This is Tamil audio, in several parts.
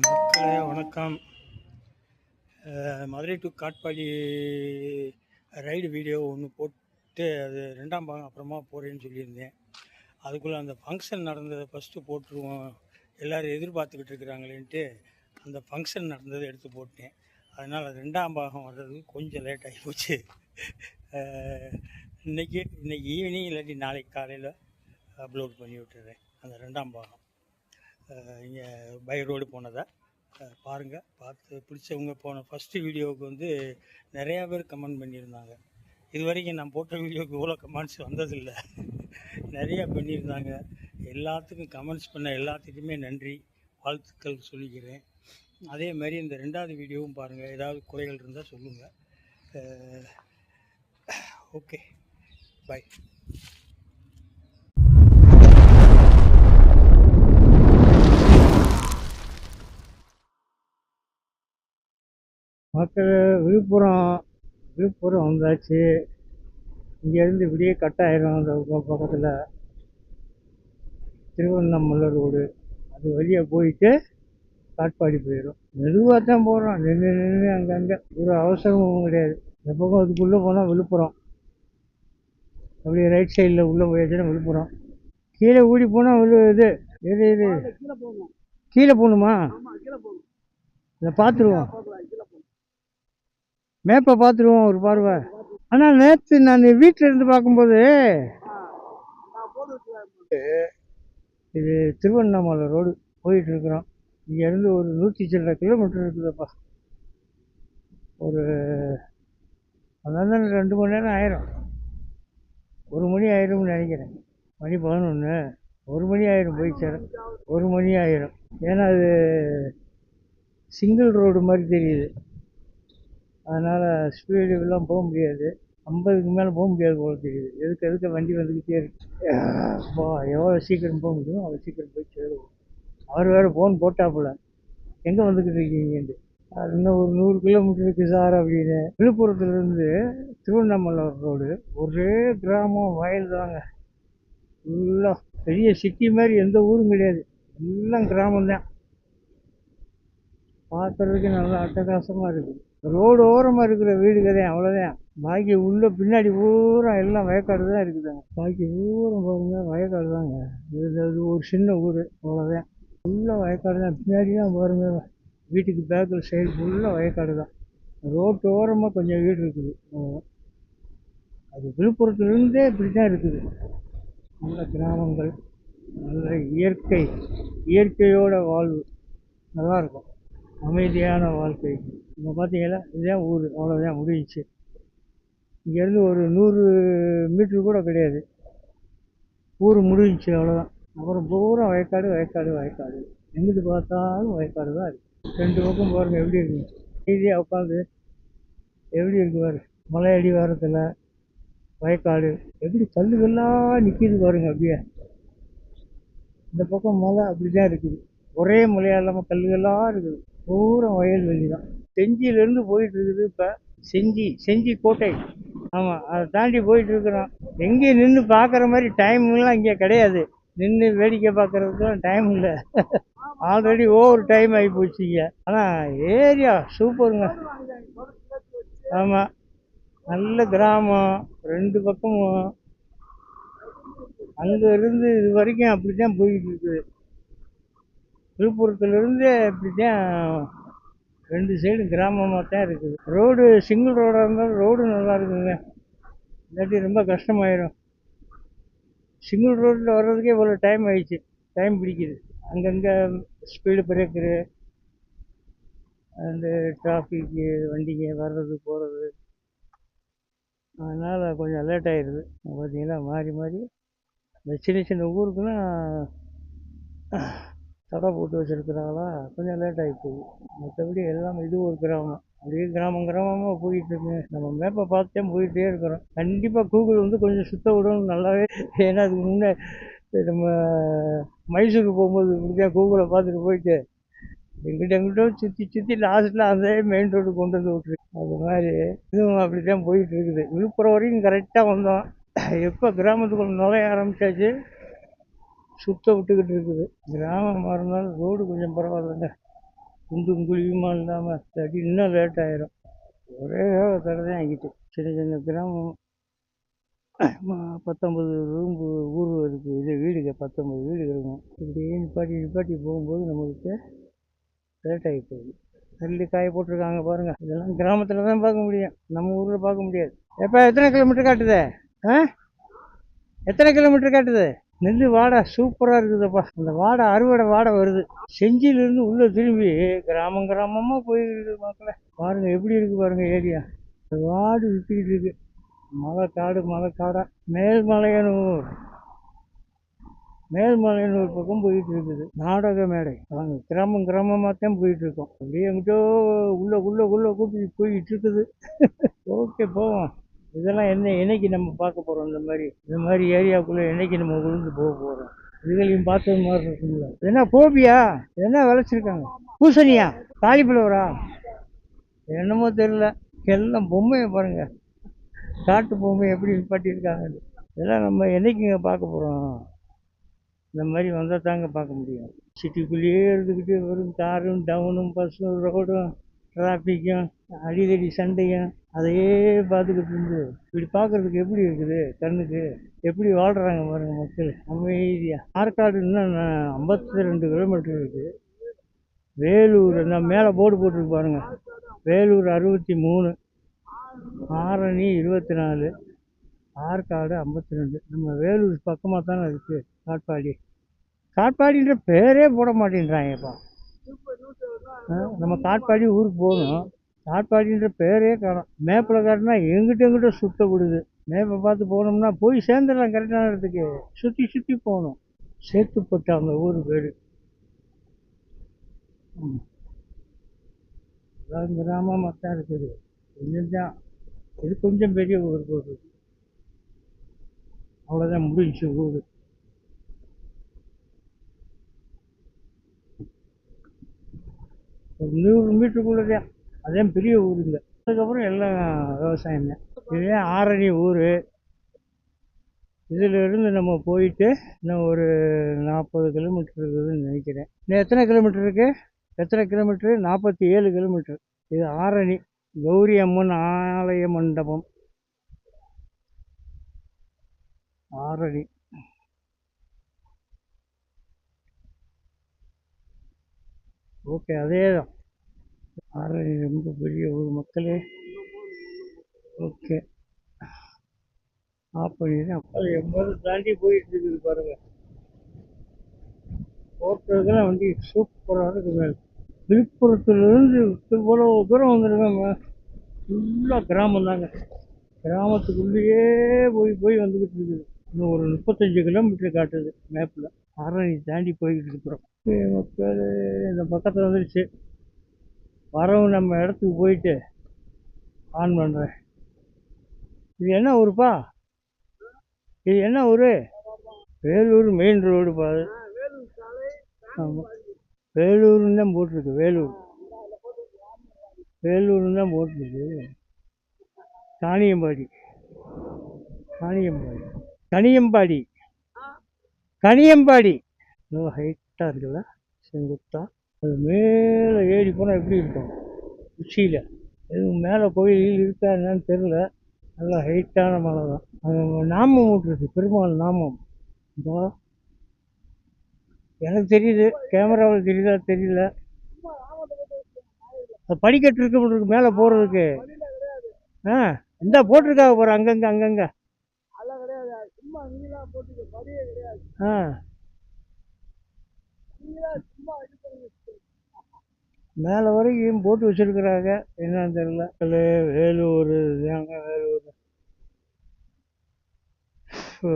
மக்களே வணக்கம். Madurai to Katpadi ride video ஒன்று போட்டு அது ரெண்டாம் பாகம் அப்புறமா போகிறேன்னு சொல்லியிருந்தேன். அதுக்குள்ளே அந்த ஃபங்க்ஷன் நடந்ததை ஃபஸ்ட்டு போட்டுருவோம், எல்லோரும் எதிர்பார்த்துக்கிட்டு இருக்கிறாங்களேன்ட்டு அந்த ஃபங்க்ஷன் நடந்ததை எடுத்து போட்டேன். அதனால் ரெண்டாம் பாகம் வர்றது கொஞ்சம் லேட் ஆகி போச்சு. இன்றைக்கி ஈவினிங் இல்லாட்டி நாளைக்கு காலையில் அப்லோட் பண்ணி விட்டுறேன் அந்த ரெண்டாம் பாகம். இங்கே பை ரோடு போனதை பாருங்கள். பார்த்து பிடிச்சவங்க போன ஃபஸ்ட்டு வீடியோவுக்கு வந்து நிறையா பேர் கமெண்ட் பண்ணியிருந்தாங்க. இது வரைக்கும் நான் போட்ட வீடியோவுக்கு இவ்வளோ கமெண்ட்ஸ் வந்ததில்லை. நிறையா பண்ணியிருந்தாங்க. எல்லாத்துக்கும் கமெண்ட்ஸ் பண்ண எல்லாத்துக்குமே நன்றி, வாழ்த்துக்கள் சொல்லிக்கிறேன். அதே மாதிரி இந்த ரெண்டாவது வீடியோவும் பாருங்கள். ஏதாவது குறைகள் இருந்தால் சொல்லுங்கள். Okay, bye. மக்கள் விழுப்புரம் வந்தாச்சு. இங்கேருந்து இப்படியே கட் ஆயிரும். அந்த பக்கத்தில் திருவண்ணாமலை ரோடு, அது வழியாக போயிட்டு காட்பாடி போயிடும். மெதுவாக தான் போகிறோம், நின்று அங்கங்கே, ஒரு அவசரமும் கிடையாது. இந்த பக்கம் அதுக்குள்ளே போனால் விழுப்புரம், அப்படியே ரைட் சைடில் உள்ளே போயாச்சுன்னா விழுப்புரம். கீழே ஊடி போனால் இது கீழே போகணுமா? இதை பார்த்துருவோம், மேப்பை பார்த்துருவோம் ஒரு பார்வை. ஆனால் நேற்று நான் வீட்டில் இருந்து பார்க்கும்போது இது திருவண்ணாமலை ரோடு போயிட்டுருக்குறோம். இங்கேருந்து ஒரு 100 சில்லரை கிலோமீட்டர் இருக்குதுப்பா. ஒரு அதான் 2 மணி நேரம் ஆயிரும், 1 மணி ஆயிரும்னு நினைக்கிறேன். மணி 11, 1 மணி ஆயிரும் போய் சேர, 1 மணி ஆயிரும். ஏன்னா அது சிங்கிள் ரோடு மாதிரி தெரியுது. அதனால் ஸ்பீடுக்கெல்லாம் போக முடியாது, 50க்கு மேலே போக முடியாது போல தெரியுது. எதுக்கு வண்டி வந்துக்கிட்டே இருக்கு. எவ்வளோ சீக்கிரம் போக முடியும் அவ்வளோ சீக்கிரம் போய் சேருவோம். அவர் வேறு ஃபோன் போட்டாப்புல, எங்கே வந்துக்கிட்டு இருக்கீங்கன்ட்டு. அது இன்னும் ஒரு 100 கிலோமீட்டர் இருக்குது சார் அப்படின்னு. விழுப்புரத்துலேருந்து திருவண்ணாமலை ரோடு ஒரே கிராமம், வயல் தாங்க. ஃபுல்லாக பெரிய சிட்டி மாதிரி எந்த ஊரும் கிடையாது, எல்லாம் கிராமம்தான். பார்க்குறதுக்கு நல்லா அட்டகாசமாக இருக்குது. ரோடு ஓரமாக இருக்கிற வீடு கதையும் அவ்வளோதான். பாக்கி உள்ள பின்னாடி பூரா எல்லாம் வயக்காடு தான் இருக்குதுங்க. பாக்கி பூரா பாருங்க வயக்காடு தாங்க. இது ஒரு சின்ன ஊர், அவ்வளோதான். ஃபுல்லாக வயக்காடு தான். பின்னாடி தான் பாருங்க, வீட்டுக்கு பேக்கில் சைடு ஃபுல்லாக வயக்காடு தான். ரோட்டு ஓரமாக கொஞ்சம் வீடு இருக்குது. அது விழுப்புரத்துலேருந்தே இப்படி தான் இருக்குது. நல்ல கிராமங்கள், நல்ல இயற்கையோட வாழ்வு நல்லாயிருக்கும், அமைதியான வாழ்க்கை. இப்போ பார்த்தீங்களா, இதுதான் ஊர், அவ்வளோதான், முடிஞ்சிச்சு. இங்கேருந்து ஒரு 100 மீட்ரு கூட கிடையாது, ஊர் முடிஞ்சிச்சு, அவ்வளோதான். அப்புறம் பூரா வயக்காடு. எங்கிட்டு பார்த்தாலும் வயக்காடு தான் இருக்குது. 2 பக்கம் பாருங்கள் எப்படி இருக்குங்க. ஈஸியாக உட்காந்து எப்படி இருக்கு பாரு, மலை அடிவாரத்தில் வயக்காடு, எப்படி கல்லுகள்லாம் நிற்கிது பாருங்க. அப்படியே இந்த பக்கம் மலை அப்படி தான் இருக்குது, ஒரே மலையாக இல்லாமல் கல்லுகள்லாம் இருக்குது. பூரா வயல்வெளி தான். செஞ்சியிலேருந்து போயிட்டு இருக்குது. இப்போ செஞ்சி கோட்டை, ஆமாம், அதை தாண்டி போயிட்டு இருக்கிறோம். எங்கேயும் நின்று பார்க்குற மாதிரி டைம்லாம் இங்கே கிடையாது. நின்று வேடிக்கை பார்க்குறதுக்குலாம் டைம் இல்லை. ஆல்ரெடி ஓவர் டைம் ஆகி போச்சுங்க. ஆனால் ஏரியா சூப்பருங்க. ஆமாம், நல்ல கிராமம், 2 பக்கமும். அங்கே இருந்து இது வரைக்கும் அப்படி தான் போயிட்டு இருக்குது. விழுப்புரத்துலேருந்து இப்படி தான் 2 சைடும் கிராமமாக தான் இருக்குது. ரோடு சிங்கிள் ரோடாக இருந்தாலும் ரோடு நல்லா இருக்குங்க, இல்லாட்டி ரொம்ப கஷ்டமாயிடும். சிங்கிள் ரோட்டில் வர்றதுக்கே இவ்வளோ டைம் ஆயிடுச்சு, டைம் பிடிக்குது. அங்கங்கே ஸ்பீடு பிரேக்கரு, அந்த டிராஃபிக்கு, வண்டிங்க வர்றது போகிறது, அதனால் கொஞ்சம் லேட் ஆகிடுது. பார்த்தீங்கன்னா மாறி இந்த சின்ன ஊருக்குன்னா தடை போட்டு வச்சுருக்குறாங்களா, கொஞ்சம் லேட் ஆகி போகுது. மற்றபடி எல்லாம் இது ஒரு கிராமம், அப்படியே கிராமமாக போயிட்டுருக்குங்க. நம்ம மேப்பை பார்த்துட்டே போயிட்டே இருக்கிறோம். கண்டிப்பாக கூகுள் வந்து கொஞ்சம் சுத்த விடணும் நல்லாவே. ஏன்னா அதுக்கு முன்னே நம்ம மைசூருக்கு போகும்போது இப்படிதான் கூகுளை பார்த்துட்டு போயிட்டு எங்கிட்ட சுற்றி லாஸ்ட்டில் அந்த மெயின் ரோடு கொண்டு வந்து விட்டுருக்கு. அது மாதிரி இதுவும் அப்படி தான் போயிட்டு இருக்குது. விழுப்புரம் வரைக்கும் கரெக்டாக வந்தோம். எப்போ கிராமத்துக்குள்ள நுழைய ஆரம்பித்தாச்சு சுத்த விட்டுக்கிட்டு இருக்குது. கிராமமாக இருந்தாலும் ரோடு கொஞ்சம் பரவாயில்லைங்க. குண்டும் குழியுமா இல்லாமல் தடி இன்னும் லேட் ஆயிரும். ஒரே கடை தான் என்கிட்ட. சின்ன சின்ன கிராமம். 19 ரூம் ஊர் இருக்குது. இது வீடுங்க 19 வீடு இருக்கும். இப்படியே நிப்பாட்டி நிப்பாட்டி போகும்போது நம்மளுக்கு லேட் ஆகி போகுது. நெல் காய போட்டிருக்காங்க பாருங்க. இதெல்லாம் கிராமத்தில் தான் பார்க்க முடியும், நம்ம ஊரில் பார்க்க முடியாது. எப்போ எத்தனை கிலோமீட்டர் காட்டுது? ஆ, எத்தனை கிலோமீட்டர் காட்டுது? நெல் வாடை சூப்பராக இருக்குதுப்பா. அந்த வாடை அறுவடை வாடை வருது. செஞ்சியிலேருந்து உள்ளே திரும்பி கிராமம் கிராமமாக போயிருக்கு மக்களை. பாருங்கள் எப்படி இருக்குது பாருங்கள் ஏரியா. வாடு விட்டுக்கிட்டு இருக்கு. மலைக்காடு மலைக்காடா. மேல்மலையனூர் மேல்மலையனூர் பக்கம் போயிட்டு இருக்குது நாடக மேடை. நாங்கள் கிராமம் கிராமமாக தான் போயிட்டு இருக்கோம். அப்படியே எங்கிட்டோ உள்ள கூட்டிட்டு போயிட்டு இருக்குது. ஓகே, போவோம். இதெல்லாம் என்னைக்கு நம்ம பார்க்க போகிறோம்? இந்த மாதிரி ஏரியாவுக்குள்ளே என்னைக்கு நம்ம விழுந்து போக போகிறோம்? இதுகளையும் பார்த்தது மாதிரி இருக்குங்களா? என்ன கோபியா? என்ன விளைச்சிருக்காங்க? பூசணியா? காலிஃப்ளவரா? என்னமோ தெரியல. எல்லாம் பொம்மையை பாருங்க, காட்டு பொம்மை எப்படி நிப்பாட்டியிருக்காங்க. இதெல்லாம் நம்ம என்னைக்குங்க பார்க்க போகிறோம்? இந்த மாதிரி வந்தால் தாங்க பார்க்க முடியும். சிட்டிக்குள்ளேயே இருந்துக்கிட்டு வெறும் காரும் டவுனும் பஸ்ஸும் ரோடும் டிராஃபிக்கும் அடிதடி சண்டையும் அதையே பார்த்துக்கிட்டு இருந்து இப்படி பார்க்குறதுக்கு எப்படி இருக்குது கண்ணுக்கு? எப்படி வாழ்கிறாங்க பாருங்க மக்கள் அமைதியாக. ஆற்காடு இன்னும் 52 கிலோமீட்டர் இருக்குது. வேலூர் நான் மேலே போர்டு போட்டிருக்கு பாருங்க. வேலூர் 63, ஆரணி 24, ஆற்காடு 52. நம்ம வேலூர் பக்கமாக தானே இருக்குது. காட்பாடின்ற பேரே போட மாட்டேன்றாங்கப்பா. நம்ம காட்பாடி ஊருக்கு போகணும், காட்பாடின்ற பேரே காணும். மேப்பில் காட்டினா எங்கிட்ட சுத்தப்படுது. மேப்பை பார்த்து போனோம்னா போய் சேர்ந்துடலாம் கரெக்டான இடத்துக்கு. சுற்றி போகணும். சேத்துப்பட்டு அந்த ஊர் பேர். அதாவது கிராமமாக தான் இருக்குது. கொஞ்சம் தான் இது, கொஞ்சம் பெரிய ஊர் போடுறது. அவ்வளோதான் முடிஞ்சு ஊர். ஒரு 100 மீட்டருக்குள்ளே தான். அதே பெரிய ஊருங்க. அதுக்கப்புறம் எல்லாம் விவசாயம் தான். இதுவே ஆரணி ஊர். இதிலிருந்து நம்ம போயிட்டு இன்னும் ஒரு 40 கிலோமீட்டர் இருக்குதுன்னு நினைக்கிறேன். இன்னும் எத்தனை கிலோமீட்டர் இருக்குது? எத்தனை கிலோமீட்டரு? 47 கிலோமீட்டர். இது ஆரணி கௌரி அம்மன் ஆலய மண்டபம். ஆரணி. ஓகே, அதே தான். ஆரணி ரொம்ப பெரிய ஊர் மக்களே. ஓகே, ஆஃப் பண்ணிடுறேன். 80 தாண்டி போயிட்டு இருக்குது பாருங்க. போக்குறதுக்கெல்லாம் வண்டி சூப்பராக இருக்குது. விழுப்புரத்துலேருந்து இவ்வளோ தூரம் வந்துருக்காங்க. ஃபுல்லாக கிராமம் தாங்க. கிராமத்துக்குள்ளேயே போய் வந்துக்கிட்டு இருக்குது. இன்னும் ஒரு 35 கிலோமீட்டர் காட்டுது மேப்பில். ஆரணி தாண்டி போய்கிட்டு இருக்கிறோம். மக்கள் இந்த பக்கத்தில் வந்துருச்சு. வரவும் நம்ம இடத்துக்கு போயிட்டு ஆன் பண்ணுறேன். இது என்ன ஊருப்பா? இது என்ன ஊர்? வேலூர் மெயின் ரோடு பாரு. ஆமாம், வேலூர்னு தான் போட்டிருக்கு. வேலூர்னு தான் போட்டிருக்கு. காணியம்பாடி கனியம்பாடி. இன்னும் ஹைட்டாக இருக்குல்ல, செங்குத்தா. அது மேலே ஏறி போனால் எப்படி இருக்கும் உச்சியில்? எதுவும் மேலே கோயில் இருக்கா என்னன்னு தெரில. நல்லா ஹைட்டான மலை தான். அது நாமம் விட்டுருக்கு, பெருமாள் நாமம். இதோ எனக்கு தெரியுது, கேமராவில் தெரியுதா தெரியல. அது படிக்கட்டு இருக்கு மேலே போகிறதுக்கு. ஆ, இந்த போட்டிருக்காங்க போகிற அங்கங்கே. ஆ, மேலே வரைக்கும் போட்டு வச்சிருக்கிறாங்க, என்னன்னு தெரியல. வேலூர் தாங்க, வேலூர். ஓ,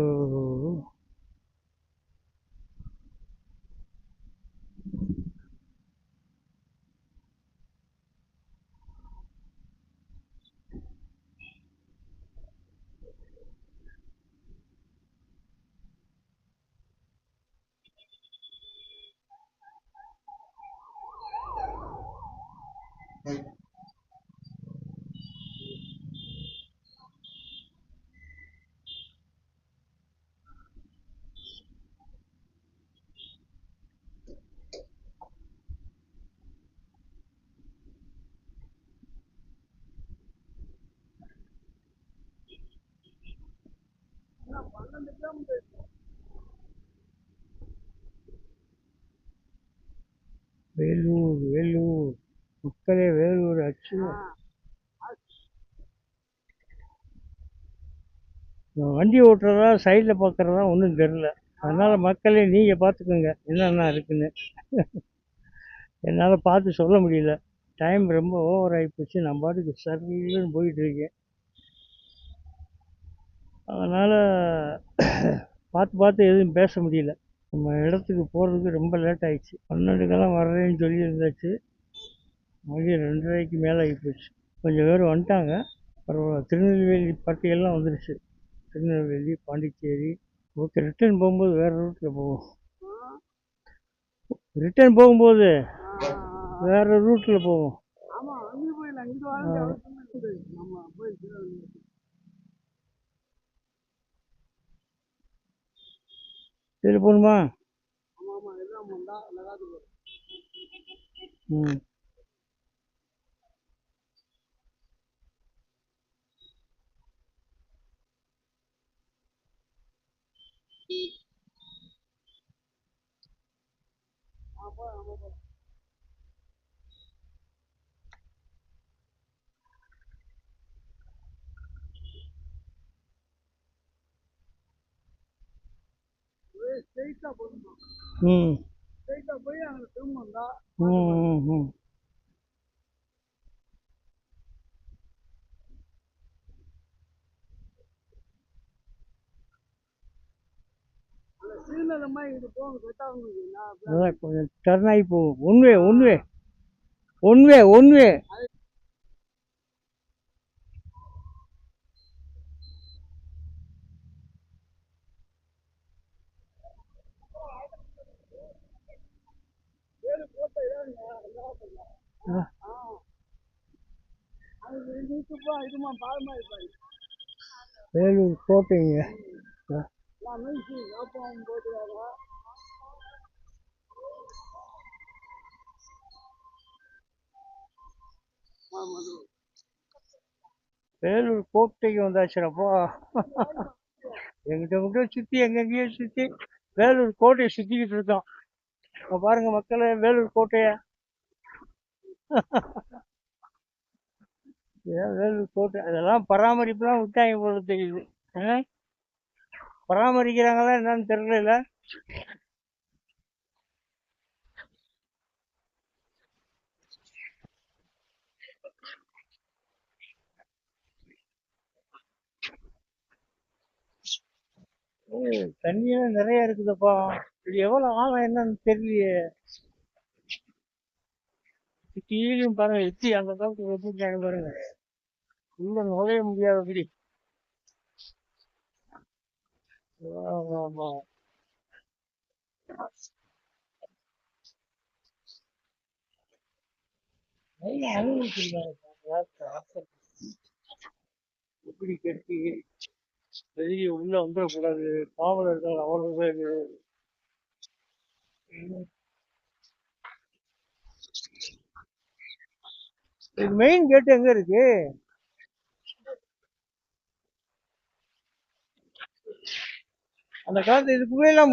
வேலூர் வேலூர் மக்களே, வேலூர் அச்சு. வண்டி ஓட்டுறதா சைடில் பார்க்குறதா ஒன்றும் தெரில. அதனால் மக்களே நீங்கள் பார்த்துக்கோங்க என்னென்ன இருக்குன்னு. என்னால் பார்த்து சொல்ல முடியல. டைம் ரொம்ப ஓவர் ஆகிப்போச்சு. நான் பாட்டுக்கு சரின்னு போயிட்டுருக்கேன். அதனால் பார்த்து பார்த்து எதுவும் பேச முடியல. நம்ம இடத்துக்கு போகிறதுக்கு ரொம்ப லேட் ஆகிடுச்சு. 12க்கெல்லாம் வர்றேன்னு சொல்லி இருந்தாச்சு. மதியம் 2:30க்கு மேலே ஆகிப்போச்சு. கொஞ்சம் பேர் வந்துட்டாங்க. பரவாயில்ல. திருநெல்வேலி பட்டியெல்லாம் வந்துடுச்சு. திருநெல்வேலி, பாண்டிச்சேரி. ஓகே, ரிட்டர்ன் போகும்போது வேறு ரூட்டில் போவோம். ரிட்டர்ன் போகும்போது வேறு ரூட்டில் போவோம். இதில் போகணுமா? ம். ம். ம். ம். அதான் கொஞ்சம் டர்ன் ஆகி போகும். One way one way one way one way. Vellore கோட்டைங்க. வேலூர் கோட்டைக்கு வந்தாச்சுப்பா. எங்கிட்ட மட்டும் சுற்றி எங்கெங்கேயோ சுற்றி வேலூர் கோட்டையை சுற்றிக்கிட்டு இருக்கோம். இப்போ பாருங்கள் மக்களே, வேலூர் கோட்டையை. ஏன் வேலூர் கோட்டை அதெல்லாம் பராமரிப்புலாம் விட்டாங்க போல தெரியுது. பராமரிக்கிறாங்களா என்னன்னு தெரியல. தண்ணியெல்லாம் நிறைய இருக்குதுப்பா. இது எவ்வளோ ஆழம் என்னன்னு தெரியலையே. சுற்றியும் பாருங்க, எத்தி அந்த காலத்துக்கு வச்சுருக்காங்க பாருங்க. உள்ள நுழைய முடியாதபடி. ஆமா. எப்படி கட்டி வெளியே உள்ள வந்துடக்கூடாது. காவலர்கள் அவ்வளவு பேர். மெயின் கேட் எங்க இருக்கு? அந்த காலத்துல இதுக்குள்ளெல்லாம்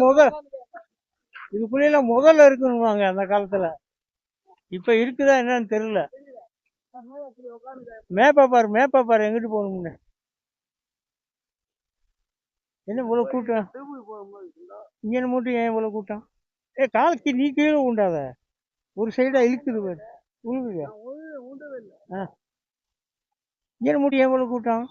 முதல்ல இருக்குன்னு அந்த காலத்துல. இப்ப இருக்குதா என்னன்னு தெரியல. மேப்பா பாரு எங்கிட்டு போகணும்னு. என்ன இவ்வளவு கூட்டம்? இங்க மட்டும் ஏன் இவ்வளவு கூட்டம்? காலக்கு நீ கீழே உண்டாத ஒரு சைடா இழுக்குது பாரு. உழுகுது. இங்க மட்டும் ஏன் இவ்வளவு கூட்டம்?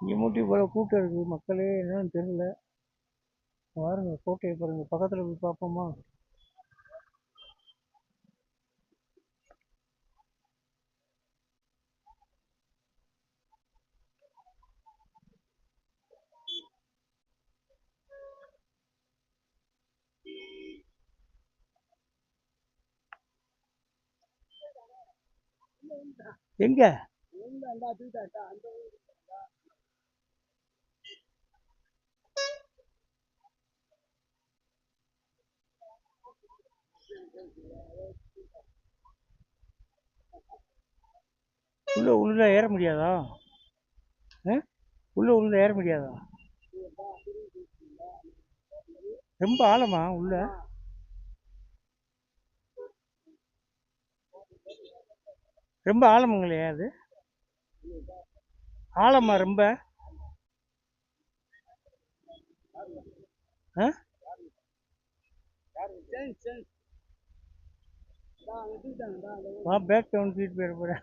இங்க மட்டும் இவ்வளவு கூட்டம் இருக்கு மக்களே, என்னன்னு தெரியல. பாருங்க கோட்டையை பாருங்க, பக்கத்துல போய் பார்ப்போமா? எங்க? உள்ள ஏற முடியாதா? உள்ள ஏற முடியாதா? ரொம்ப ஆழமா உள்ள? ரொம்ப ஆழமுங்களையா அது? ஆழமா ரொம்ப? பேக் டவுன் தூக்கிட்டு போயிட போறேன்.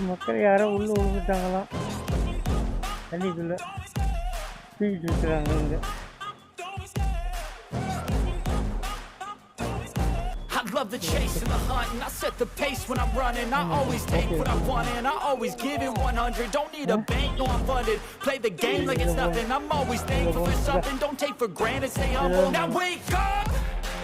மக்கள் யாரோ உள்ள விழுந்துட்டாங்களாம், தண்ணிக்குள்ள தூக்கிட்டு இருக்கிறாங்க இங்க. Love the chase and the hunt, and I set the pace when I'm running. I always take what I want and I always give it 100. Don't need a bank, no I'm funded. Play the game like it's nothing. I'm always thankful for something. Don't take for granted, stay humble. Now wake up,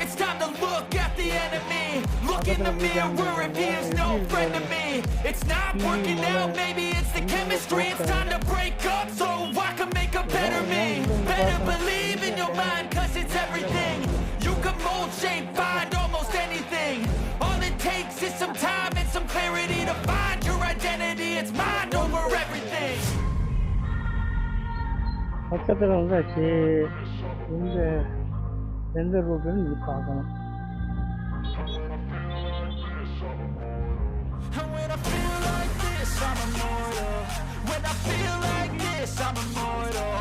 it's time to look at the enemy. Look in the mirror if he is no friend to me. It's not working out, maybe it's the chemistry. It's time to break up so I can make a better me. Better believe in your mind, cause it's everything. You can mold, shape, find almost anything. All it takes is some time and some clarity to find your identity. It's mind over everything. பக்கத்தில் வந்தாச்சு. எந்த ரூட்டுன்னு நீ பார்க்கணும். When I feel like this, I'm immortal. When I feel like this, I'm immortal.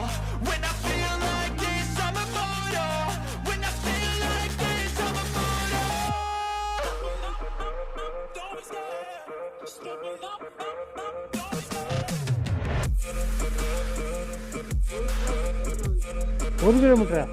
When I feel like this, I'm immortal. When I feel like this, I'm immortal. Don't be scared. Just level up. Don't be scared. 1 kilometre.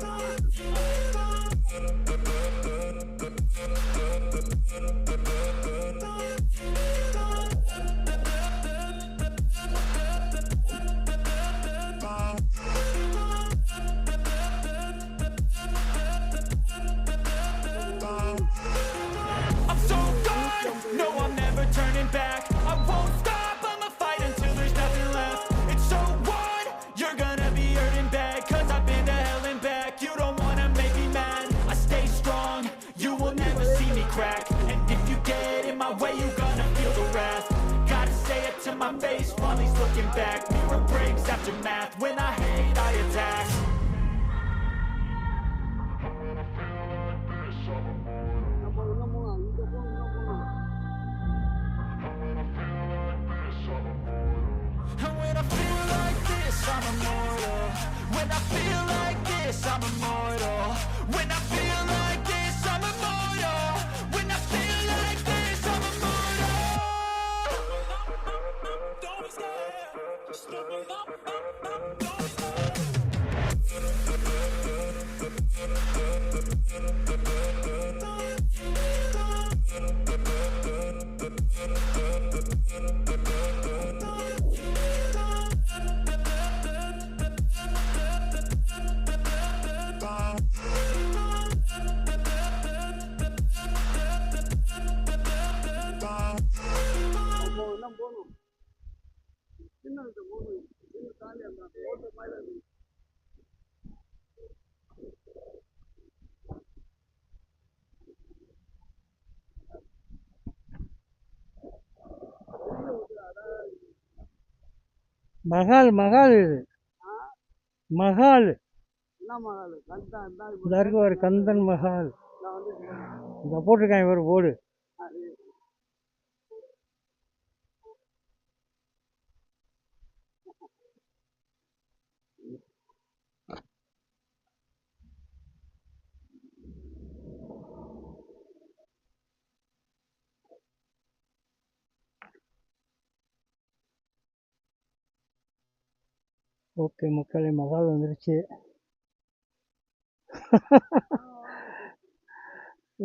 I'm so gone. No, I'm never turning back. I won't stop. I'ma fight until there's nothing left. It's so on. You're gonna be hurting bad, cause I've been to hell and back. You don't wanna make me mad. I stay strong. You will never see me crack. And if you get in my way, you're gonna feel the wrath. Gotta say it to my face while he's looking back. Mirror breaks after math. When I hate, I attack. And when I feel like this, I'm immortal. When I feel like this, I'm immortal. When I feel like this, I'm immortal. When I feel like this, I'm immortal. Don't be scared. Just level up. Don't be scared. Mahal இது மகால். இந்த இருக்கு ஒரு கந்தன் மகால். இந்த போட்டிருக்காங்க ஒரு போர்டு. ஓகே மக்களே, மகால் வந்துருச்சு.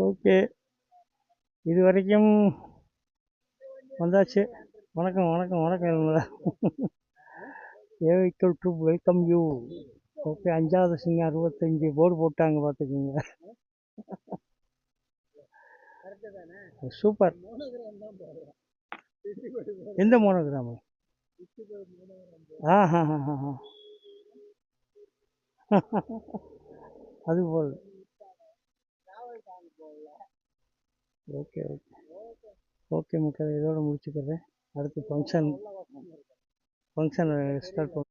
ஓகே, இது வரைக்கும் வந்தாச்சு. வணக்கம் வணக்கம் வணக்கம். ஏவிக்கல் டு வெல்கம் யூ. ஓகே, 5வது சிங்கம் 65 போர்டு போட்டாங்க பார்த்துக்குங்க. சூப்பர். எந்த மோனோகிராம்? அது போல். ஓகே ஓகே ஓகே மக்கள், இதோட முடிச்சுக்கிறேன். அடுத்து ஃபங்க்ஷன் ஸ்டார்ட் பண்ணுவோம்.